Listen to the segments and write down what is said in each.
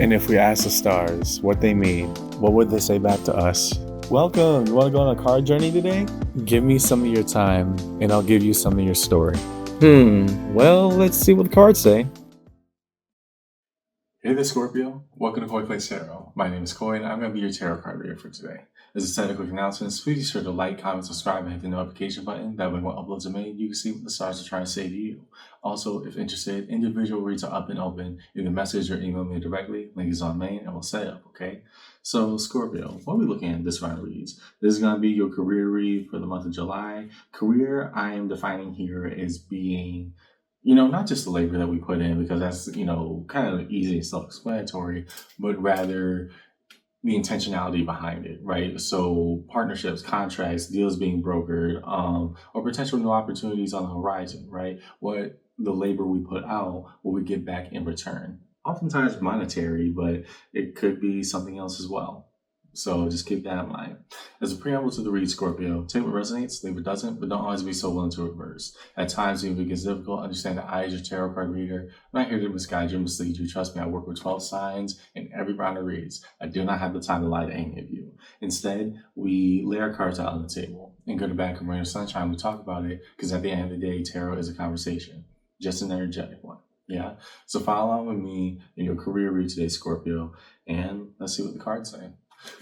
And if we ask the stars what they mean, what would they say back to us? Welcome! You want to go on a card journey today? Give me some of your time, and I'll give you some of your story. Well, let's see what the cards say. Hey there, Scorpio. Welcome to Koi Plays Tarot. My name is Koi, and I'm going to be your tarot card reader for today. As a set of quick announcements, please be sure to like, comment, subscribe, and hit the notification button. That way, when uploads are made, you can see what the stars are trying to say to you. Also, if interested, individual reads are up and open. Either message or email me directly. Link is on main, and we'll set up, okay? So, Scorpio, what are we looking at this round of reads? This is going to be your career read for the month of July. Career, I am defining here as being not just the labor that we put in, because that's, kind of easy and self-explanatory, but rather the intentionality behind it, right? So partnerships, contracts, deals being brokered, or potential new opportunities on the horizon, right? What the labor we put out, what we get back in return. Oftentimes monetary, but it could be something else as well. So just keep that in mind. As a preamble to the read, Scorpio, take what resonates, leave what doesn't, but don't always be so willing to reverse. At times, even if it gets difficult, understand that I, as your tarot card reader, I'm not here to misguide you, mislead you. Trust me, I work with 12 signs in every round of reads. I do not have the time to lie to any of you. Instead, we lay our cards out on the table. In good or bad, rain or sunshine, we talk about it, because at the end of the day, tarot is a conversation, just an energetic one. Yeah? So follow along with me in your career read today, Scorpio, and let's see what the cards say.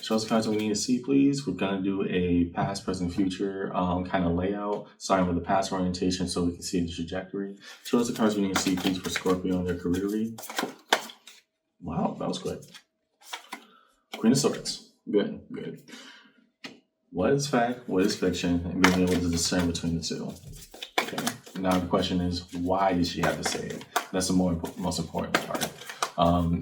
Show us the cards we need to see, please. We're going to do a past, present, future kind of layout, starting with the past orientation so we can see the trajectory. Show us the cards we need to see, please, for Scorpio in their career read. Wow, that was quick. Queen of Swords. Good, good. What is fact? What is fiction? And being able to discern between the two. Okay. Now the question is, why did she have to say it? That's the most important part.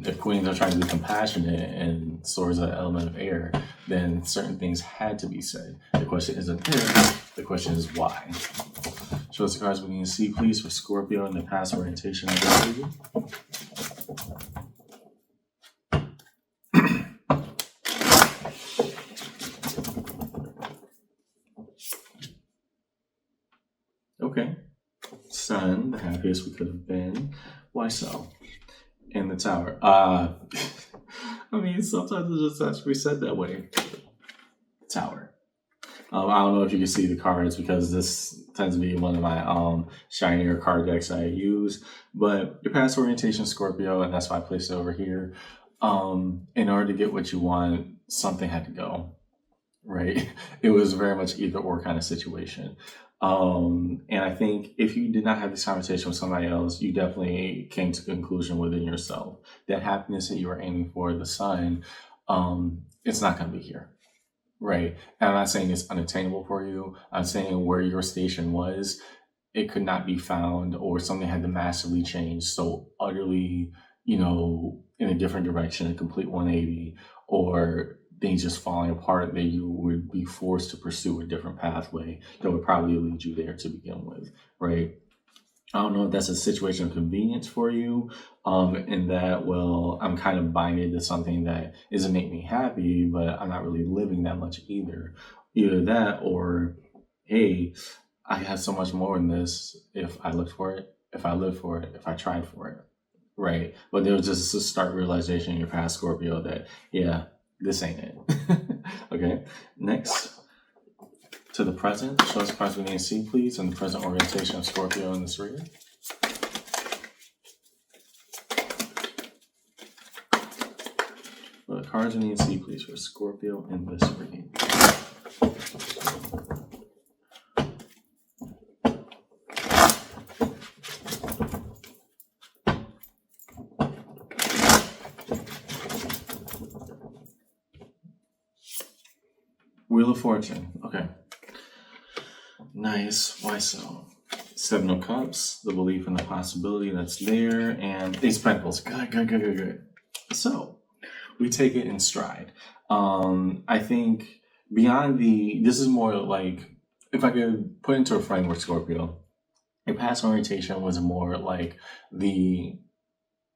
If queens are trying to be compassionate and swords are an element of air, then certain things had to be said. The question isn't if, the question is why. Show us the cards we need to see, please, for Scorpio in the past orientation of this reading. Okay. Sun, the happiest we could have been. Why so? In the Tower. Sometimes it just has to be said that way. Tower. I don't know if you can see the cards because this tends to be one of my shinier card decks I use. But your past orientation, Scorpio, and that's why I placed it over here. In order to get what you want, something had to go, right? It was very much either or kind of situation. And I think if you did not have this conversation with somebody else, you definitely came to a conclusion within yourself. That happiness that you were aiming for, the sun, it's not going to be here, right? And I'm not saying it's unattainable for you. I'm saying where your station was, it could not be found, or something had to massively change so utterly, in a different direction, a complete 180, or things just falling apart that you would be forced to pursue a different pathway that would probably lead you there to begin with, right? I don't know if that's a situation of convenience for you, in that, well, I'm kind of binded to something that isn't making me happy, but I'm not really living that much either. Either that, or, hey, I have so much more in this if I looked for it, if I lived for it, if I tried for it, right? But there was just a stark realization in your past, Scorpio, that, yeah, this ain't it. Okay, next to the present. Show us the cards we need to see, please, and the present orientation of Scorpio in this reading. Well, the cards we need to see, please, for Scorpio in this reading. Wheel of Fortune. Okay. Nice. Why so? Seven of Cups, the belief in the possibility that's there, and Ace of Pentacles. Good. So, we take it in stride. I think beyond this is more like, if I could put into a framework, Scorpio, your past orientation was more like the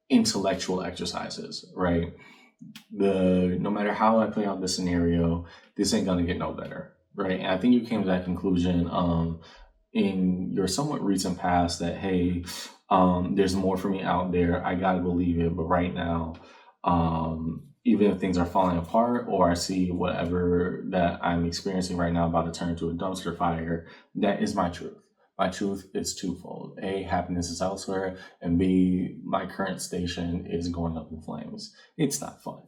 intellectual exercises, right? No matter how I play out this scenario, this ain't gonna get no better, right? And I think you came to that conclusion in your somewhat recent past that, hey, there's more for me out there. I gotta believe it, but right now, Even if things are falling apart or I see whatever that I'm experiencing right now about to turn into a dumpster fire, that is my truth. My truth is twofold. A, happiness is elsewhere, and B, my current station is going up in flames. It's not fun,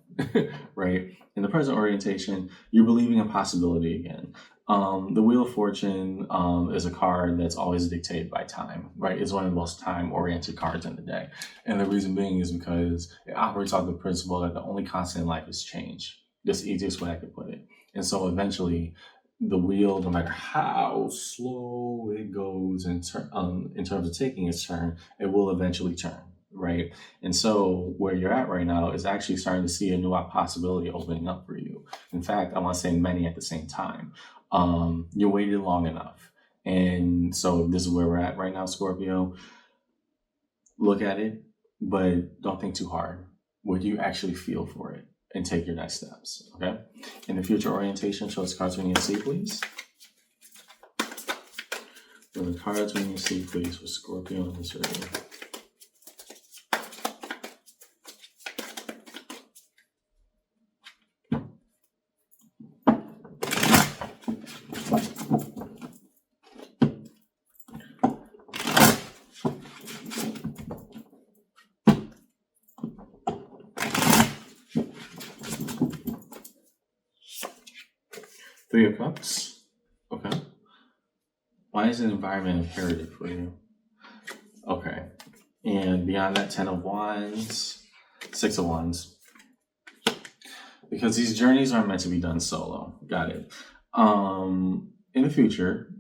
right? In the present orientation, you're believing in possibility again. The Wheel of Fortune is a card that's always dictated by time, right? It's one of the most time-oriented cards in the deck. And the reason being is because it operates off the principle that the only constant in life is change. That's the easiest way I could put it. And so eventually, the wheel, no matter how slow it goes in terms of taking its turn, it will eventually turn, right? And so where you're at right now is actually starting to see a new possibility opening up for you. In fact, I want to say many at the same time. You waited long enough. And so this is where we're at right now, Scorpio. Look at it, but don't think too hard. What do you actually feel for it? And take your next steps, okay? In the future orientation, show us cards we need to see, please. For the cards we need to see, please, for Scorpio in this reading. Three of Cups. Okay. Why is an environment imperative for you? Okay. And beyond that, 10 of Wands, 6 of Wands. Because these journeys aren't meant to be done solo. Got it. In the future,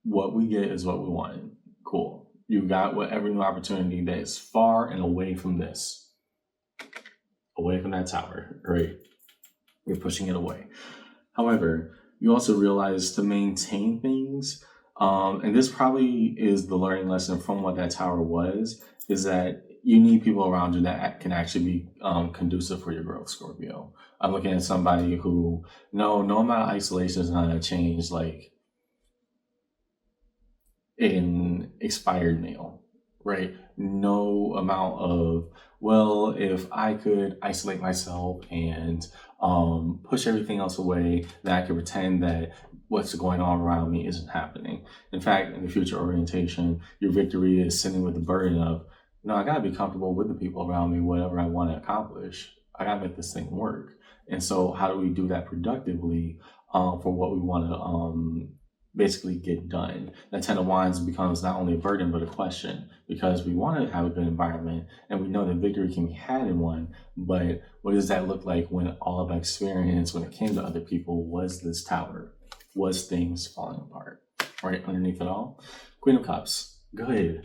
what we get is what we wanted. Cool. You got whatever new opportunity that is far and away from this. Away from that tower, right? You're pushing it away. However, you also realize to maintain things, and this probably is the learning lesson from what that tower was, is that you need people around you that can actually be conducive for your growth, Scorpio. I'm looking at somebody who, no amount of isolation is going to change like an expired nail, right? No amount of, well, if I could isolate myself and push everything else away, then I could pretend that what's going on around me isn't happening. In fact, in the future orientation, your victory is sitting with the burden of, no, I got to be comfortable with the people around me, whatever I want to accomplish. I got to make this thing work. And so how do we do that productively for what we want to basically get done? That 10 of Wands becomes not only a burden, but a question, because we want to have a good environment and we know that victory can be had in one, but what does that look like when all of our experience, when it came to other people, was this tower, was things falling apart, right? Underneath it all, Queen of Cups, good.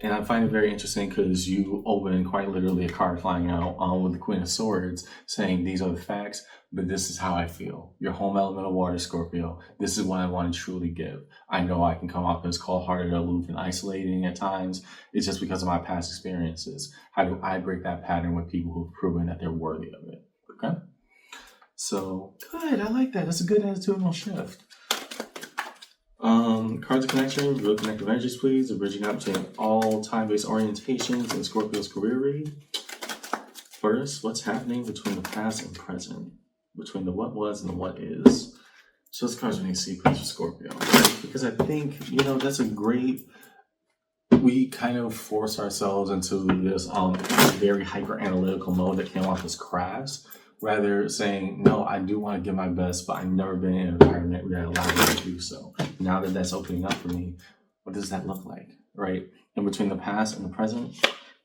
And I find it very interesting because you open quite literally a card flying out with the Queen of Swords saying these are the facts, but this is how I feel. Your home element of water, Scorpio. This is what I want to truly give. I know I can come off as cold-hearted, aloof, and isolating at times. It's just because of my past experiences. How do I break that pattern with people who've proven that they're worthy of it? Okay? So, good. I like that. That's a good attitudinal shift. Cards of connection, real connective energies, please. The bridging up between all time-based orientations in Scorpio's career read. First, what's happening between the past and present? Between the what was and the what is. So those cards we need to see, please, for Scorpio. Because I think, that's a great... We kind of force ourselves into this very hyper-analytical mode that came off as crass. Rather saying, no, I do want to give my best, but I've never been in an environment that allowed me to do so. Now that that's opening up for me, what does that look like, right? And between the past and the present,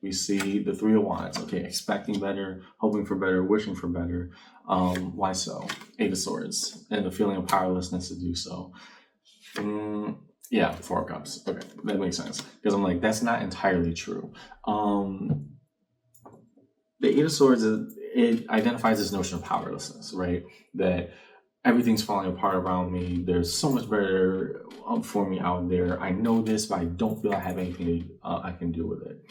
we see the Three of Wands. Okay, expecting better, hoping for better, wishing for better. Why so? Eight of Swords, and the feeling of powerlessness to do so. Yeah, Four of Cups. Okay, that makes sense. Because I'm like, that's not entirely true. The Eight of Swords, it identifies this notion of powerlessness, right? That everything's falling apart around me. There's so much better for me out there. I know this, but I don't feel I have anything I can do with it.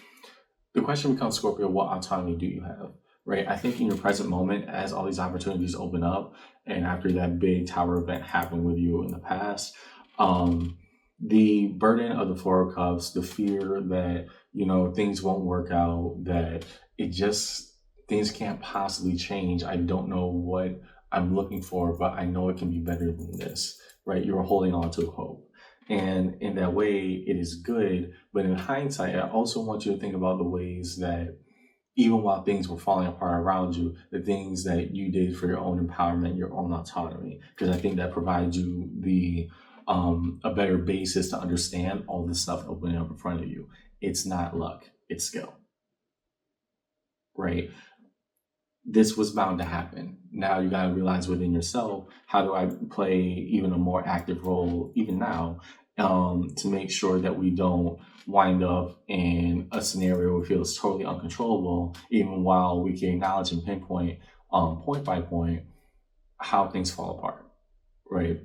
The question becomes, Scorpio, what autonomy do you have, right? I think in your present moment, as all these opportunities open up, and after that big tower event happened with you in the past, the burden of the Four of Cups, the fear that, things won't work out, that it just things can't possibly change. I don't know what I'm looking for, but I know it can be better than this, right? You're holding on to hope. And in that way, it is good. But in hindsight, I also want you to think about the ways that even while things were falling apart around you, the things that you did for your own empowerment, your own autonomy, because I think that provides you the a better basis to understand all this stuff opening up in front of you. It's not luck, it's skill, right? This was bound to happen. Now you got to realize within yourself, how do I play even a more active role, even now, to make sure that we don't wind up in a scenario where we feel it's totally uncontrollable, even while we can acknowledge and pinpoint point by point how things fall apart, right?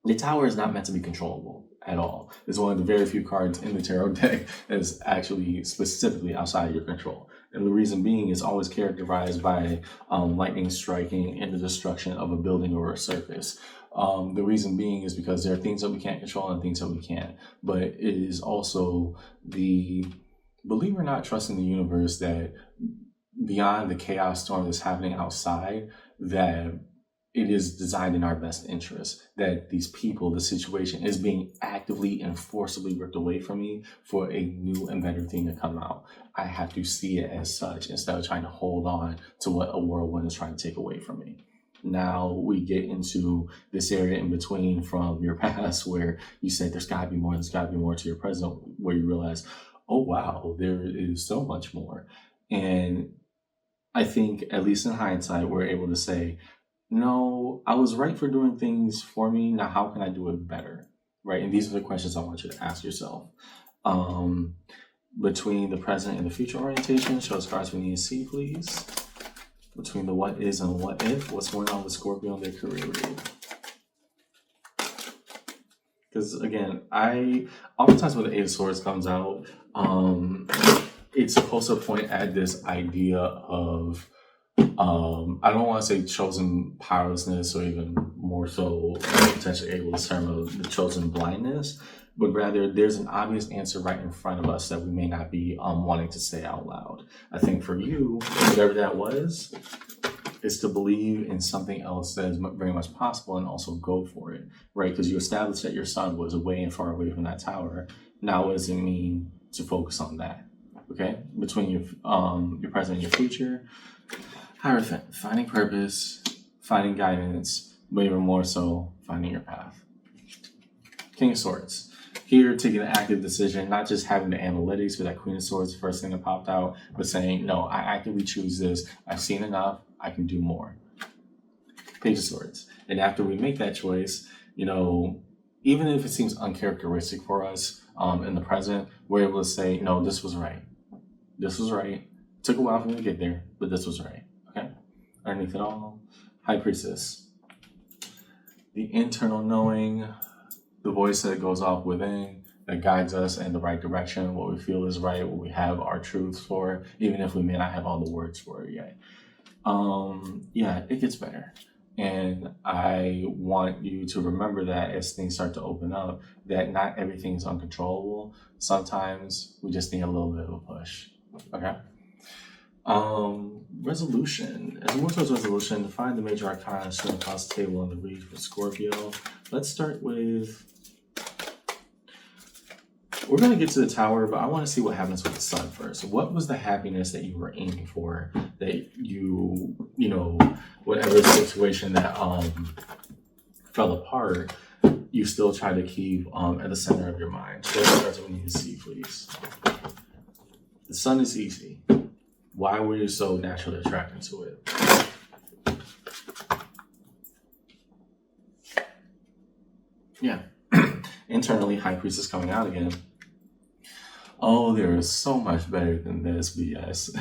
The tower is not meant to be controllable at all. It's one of the very few cards in the tarot deck that is actually specifically outside of your control. And the reason being is always characterized by lightning striking and the destruction of a building or a surface. The reason being is because there are things that we can't control and things that we can't. But it is also the, believe it or not, trust in the universe that beyond the chaos storm that's happening outside, that it is designed in our best interest, that these people, the situation is being actively and forcibly ripped away from me for a new and better thing to come out. I have to see it as such instead of trying to hold on to what a whirlwind is trying to take away from me. Now we get into this area in between from your past where you said there's got to be more, to your present, where you realize, oh wow, there is so much more. And I think, at least in hindsight, we're able to say, no, I was right for doing things for me. Now, how can I do it better? Right? And these are the questions I want you to ask yourself. Between the present and the future orientation, show us cards we need to see, please. Between the what is and what if, what's going on with Scorpio and their career read? Because again, oftentimes when the Eight of Swords comes out, it's supposed to point at this idea of, I don't want to say chosen powerlessness, or even more so potentially able to term of the chosen blindness, but rather there's an obvious answer right in front of us that we may not be wanting to say out loud. I think for you, whatever that was, is to believe in something else that is very much possible and also go for it, right? Because you established that your son was away and far away from that tower. Now, what does it mean to focus on that? Okay, between your present and your future. Hierophant, finding purpose, finding guidance, but even more so, finding your path. King of Swords. Here, taking an active decision, not just having the analytics for that Queen of Swords, the first thing that popped out, but saying, no, I actively choose this. I've seen enough. I can do more. Page of Swords. And after we make that choice, even if it seems uncharacteristic for us in the present, we're able to say, no, this was right. This was right. Took a while for me to get there, but this was right. Okay? Underneath it all, High Priestess. The internal knowing, the voice that goes off within, that guides us in the right direction, what we feel is right, what we have our truths for, even if we may not have all the words for it yet. It gets better. And I want you to remember that as things start to open up, that not everything is uncontrollable. Sometimes we just need a little bit of a push. Okay? Resolution. As we move towards resolution, find the major arcana shown across the table on the read for Scorpio. Let's start with, we're going to get to the tower, but I want to see what happens with the sun first. What was the happiness that you were aiming for, that you whatever situation that fell apart, you still try to keep at the center of your mind? So that's what we need to see, please. The sun is easy. Why were you so naturally attracted to it? Yeah. Internally, High Priestess coming out again. Oh, there is so much better than this BS.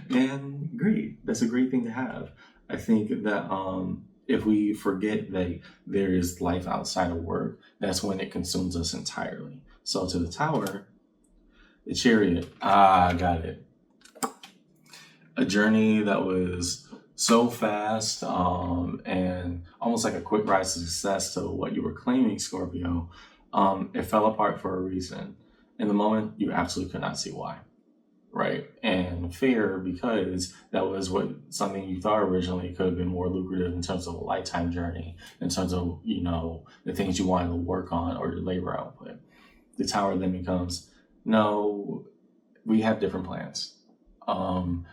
And great. That's a great thing to have. I think that if we forget that there is life outside of work, that's when it consumes us entirely. So to the tower, the Chariot. I got it. A journey that was so fast and almost like a quick rise to success to what you were claiming, Scorpio. It fell apart for a reason. In the moment, you absolutely could not see why, right? And unfair because that was something you thought originally could have been more lucrative in terms of a lifetime journey, in terms of, the things you wanted to work on or your labor output. The tower then becomes, no, we have different plans. And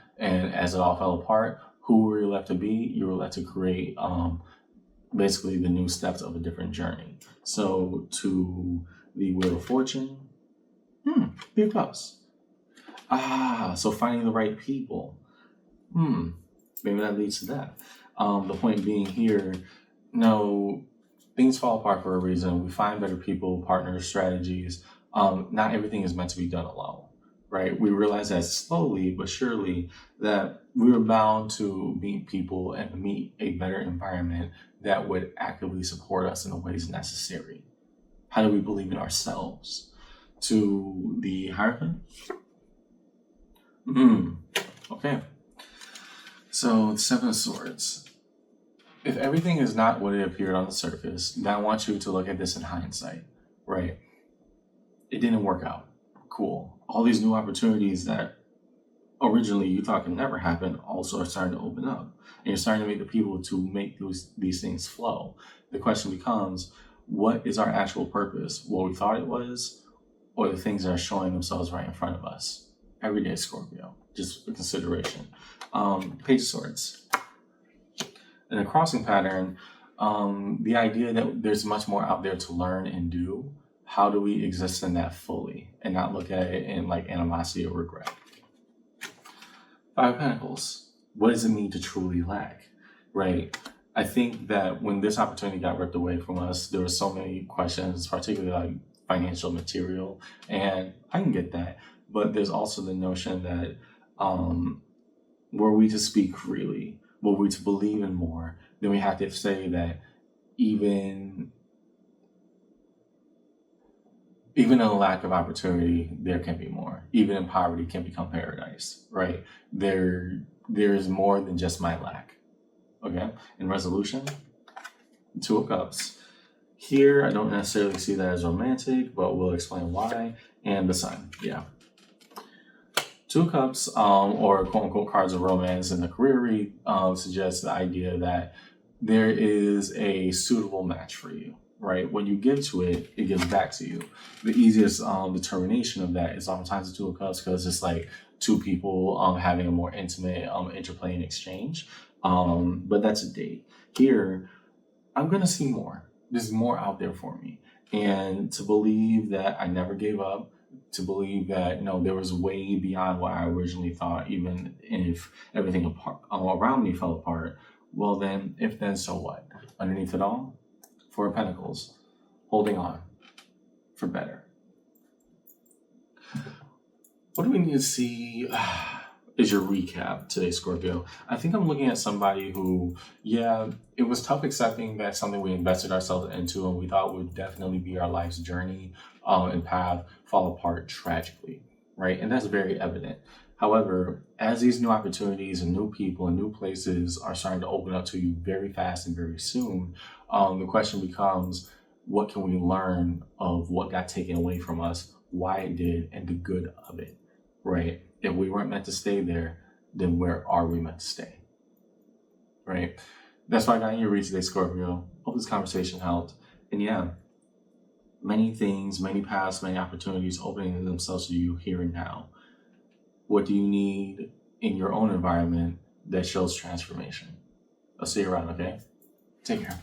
as it all fell apart, who were you left to be? You were left to create basically the new steps of a different journey. So to the Wheel of Fortune, Three of Cups. So finding the right people. Maybe that leads to that. The point being here, no, things fall apart for a reason. We find better people, partners, strategies. Not everything is meant to be done alone, right? We realize that slowly but surely that we were bound to meet people and meet a better environment that would actively support us in the ways necessary. How do we believe in ourselves? To the Hierophant? Okay. So, the Seven of Swords. If everything is not what it appeared on the surface, then I want you to look at this in hindsight, right? It didn't work out. Cool. All these new opportunities that originally you thought could never happen also are starting to open up. And you're starting to meet the people to make these things flow. The question becomes, what is our actual purpose? What we thought it was, or the things that are showing themselves right in front of us? Every day, Scorpio. Just a consideration. Page of Swords. In a crossing pattern, the idea that there's much more out there to learn and do. How do we exist in that fully and not look at it in like animosity or regret? Five of Pentacles. What does it mean to truly lack, right? I think that when this opportunity got ripped away from us, there were so many questions, particularly like financial material, and I can get that. But there's also the notion that were we to speak freely, were we to believe in more, then we have to say that even in a lack of opportunity, there can be more. Even in poverty can become paradise, right? There is more than just my lack, okay? In resolution, Two of Cups. Here, I don't necessarily see that as romantic, but we'll explain why. And the Sun, yeah. Two of Cups, or quote-unquote cards of romance in the career read, suggests the idea that there is a suitable match for you. Right? When you give to it, it gives back to you. The easiest determination of that is oftentimes the Two of Cups because it's like two people having a more intimate interplay and exchange. But that's a date. Here, I'm going to see more. There's more out there for me. And to believe that I never gave up, to believe that, there was way beyond what I originally thought, even if everything around me fell apart, well then, if then, so what? Underneath it all, Four of Pentacles, holding on for better. What do we need to see is your recap today, Scorpio? I think I'm looking at somebody who, it was tough accepting that something we invested ourselves into and we thought would definitely be our life's journey and path fall apart tragically, right? And that's very evident. However, as these new opportunities and new people and new places are starting to open up to you very fast and very soon, the question becomes, what can we learn of what got taken away from us, why it did, and the good of it, right? If we weren't meant to stay there, then where are we meant to stay, right? That's why I got in your read today, Scorpio. Hope this conversation helped. And many things, many paths, many opportunities opening themselves to you here and now. What do you need in your own environment that shows transformation? I'll see you around, okay? Take care.